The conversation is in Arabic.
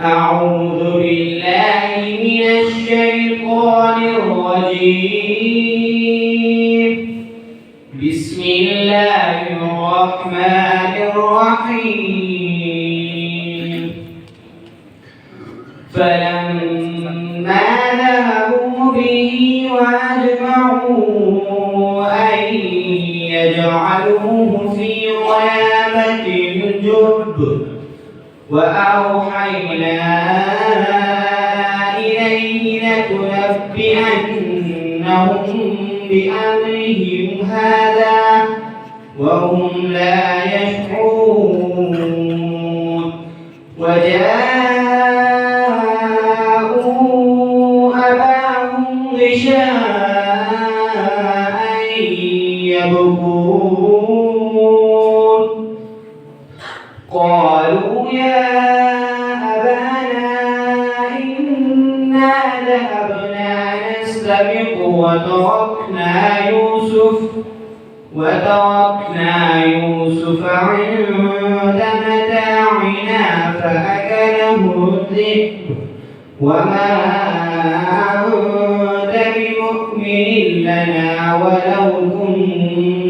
أعوذ بالله من الشيطان الرجيم. بسم الله الرحمن الرحيم. فلما ذهبوا به وأجمعوا أن يجعلوه في غيابة الجب وأوحينا إليه لتنبئنهم بأمرهم هذا وهم لا يشعرون. وجاءوا أباهم عشاء يبكون. قالوا يا أبانا إنا ذهبنا نستبق وتركنا يوسف عند متاعنا فأكله الذئب وما أنت بمؤمن لنا ولو كنا